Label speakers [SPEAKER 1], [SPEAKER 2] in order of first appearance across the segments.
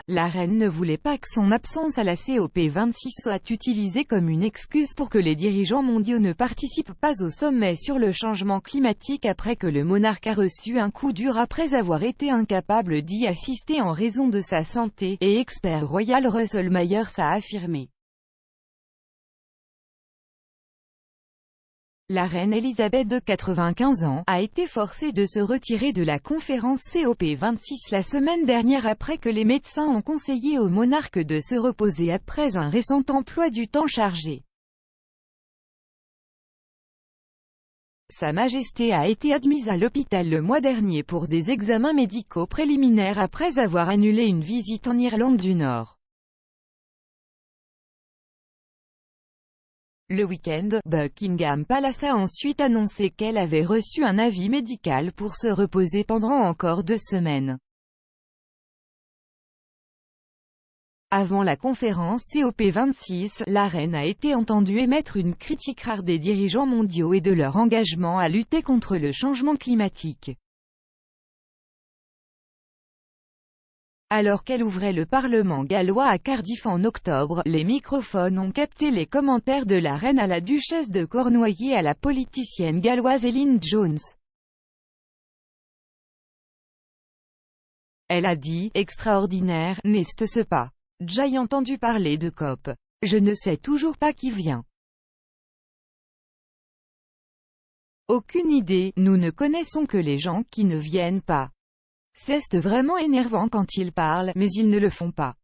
[SPEAKER 1] La reine ne voulait pas que son absence à la COP26 soit utilisée comme une excuse pour que les dirigeants mondiaux ne participent pas au sommet sur le changement climatique après que le monarque a reçu un coup dur après avoir été incapable d'y assister en raison de sa santé, et expert royal Russell Myers a affirmé. La reine Elisabeth de 95 ans, a été forcée de se retirer de la conférence COP26 la semaine dernière après que les médecins ont conseillé au monarque de se reposer après un récent emploi du temps chargé. Sa Majesté a été admise à l'hôpital le mois dernier pour des examens médicaux préliminaires après avoir annulé une visite en Irlande du Nord. Le week-end, Buckingham Palace a ensuite annoncé qu'elle avait reçu un avis médical pour se reposer pendant encore 2 semaines. Avant la conférence COP26, la reine a été entendue émettre une critique rare des dirigeants mondiaux et de leur engagement à lutter contre le changement climatique. Alors qu'elle ouvrait le Parlement gallois à Cardiff en octobre, les microphones ont capté les commentaires de la reine à la duchesse de Cornouailles et à la politicienne galloise Elin Jones. Elle a dit « Extraordinaire, n'est-ce pas? J'ai entendu parler de COP. Je ne sais toujours pas qui vient. Aucune idée, nous ne connaissons que les gens qui ne viennent pas. C'est vraiment énervant quand ils parlent, mais ils ne le font pas.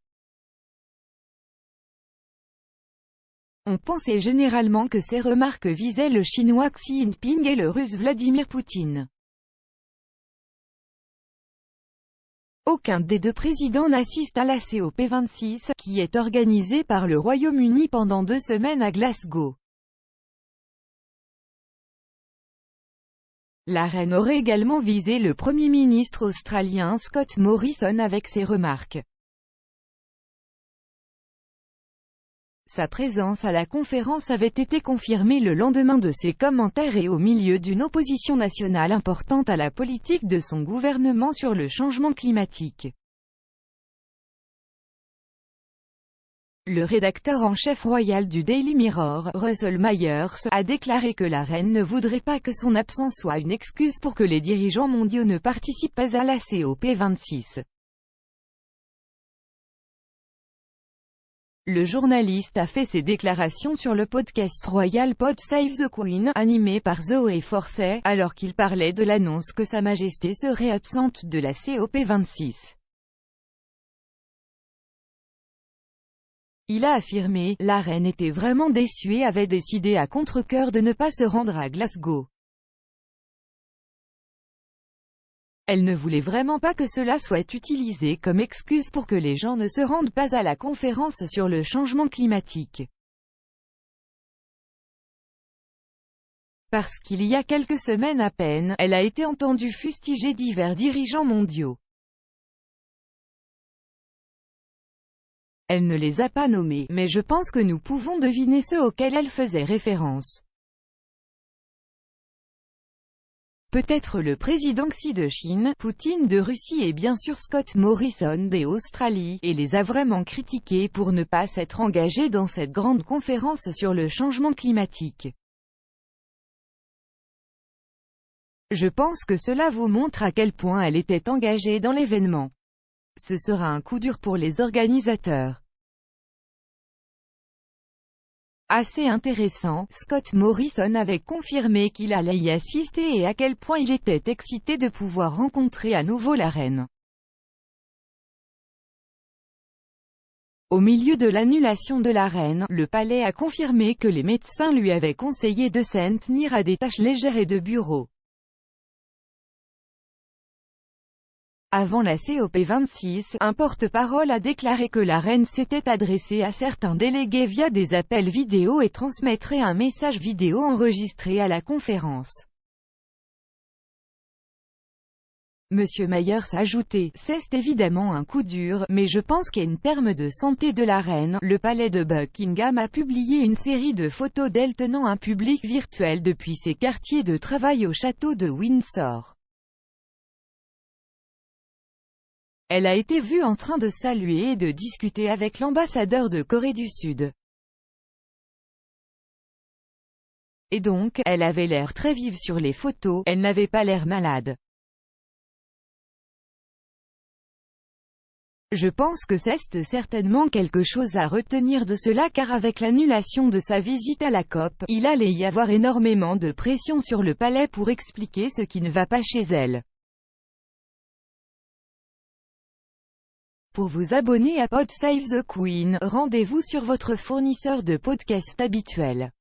[SPEAKER 1] On pensait généralement que ces remarques visaient le chinois Xi Jinping et le russe Vladimir Poutine. Aucun des deux présidents n'assiste à la COP26, qui est organisée par le Royaume-Uni pendant 2 semaines à Glasgow. La reine aurait également visé le Premier ministre australien Scott Morrison avec ses remarques. Sa présence à la conférence avait été confirmée le lendemain de ses commentaires et au milieu d'une opposition nationale importante à la politique de son gouvernement sur le changement climatique. Le rédacteur en chef royal du Daily Mirror, Russell Myers, a déclaré que la reine ne voudrait pas que son absence soit une excuse pour que les dirigeants mondiaux ne participent pas à la COP26. Le journaliste a fait ses déclarations sur le podcast royal Pod Save the Queen, animé par Zoé Forcey, alors qu'il parlait de l'annonce que Sa Majesté serait absente de la COP26. Il a affirmé, la reine était vraiment déçue et avait décidé à contre-cœur de ne pas se rendre à Glasgow. Elle ne voulait vraiment pas que cela soit utilisé comme excuse pour que les gens ne se rendent pas à la conférence sur le changement climatique. Parce qu'il y a quelques semaines à peine, elle a été entendue fustiger divers dirigeants mondiaux. Elle ne les a pas nommés, mais je pense que nous pouvons deviner ceux auxquels elle faisait référence. Peut-être le président Xi de Chine, Poutine de Russie et bien sûr Scott Morrison d'Australie, et les a vraiment critiqués pour ne pas s'être engagés dans cette grande conférence sur le changement climatique. Je pense que cela vous montre à quel point elle était engagée dans l'événement. Ce sera un coup dur pour les organisateurs. Assez intéressant, Scott Morrison avait confirmé qu'il allait y assister et à quel point il était excité de pouvoir rencontrer à nouveau la reine. Au milieu de l'annulation de la reine, le palais a confirmé que les médecins lui avaient conseillé de s'en tenir à des tâches légères et de bureau. Avant la COP26, un porte-parole a déclaré que la reine s'était adressée à certains délégués via des appels vidéo et transmettrait un message vidéo enregistré à la conférence. Monsieur Myers a ajouté, « C'est évidemment un coup dur, mais je pense qu'en termes de santé de la reine, le palais de Buckingham a publié une série de photos d'elle tenant un public virtuel depuis ses quartiers de travail au château de Windsor. Elle a été vue en train de saluer et de discuter avec l'ambassadeur de Corée du Sud. Et donc, elle avait l'air très vive sur les photos, elle n'avait pas l'air malade. Je pense que c'est certainement quelque chose à retenir de cela car avec l'annulation de sa visite à la COP, il allait y avoir énormément de pression sur le palais pour expliquer ce qui ne va pas chez elle. Pour vous abonner à Pod Save the Queen, rendez-vous sur votre fournisseur de podcast habituel.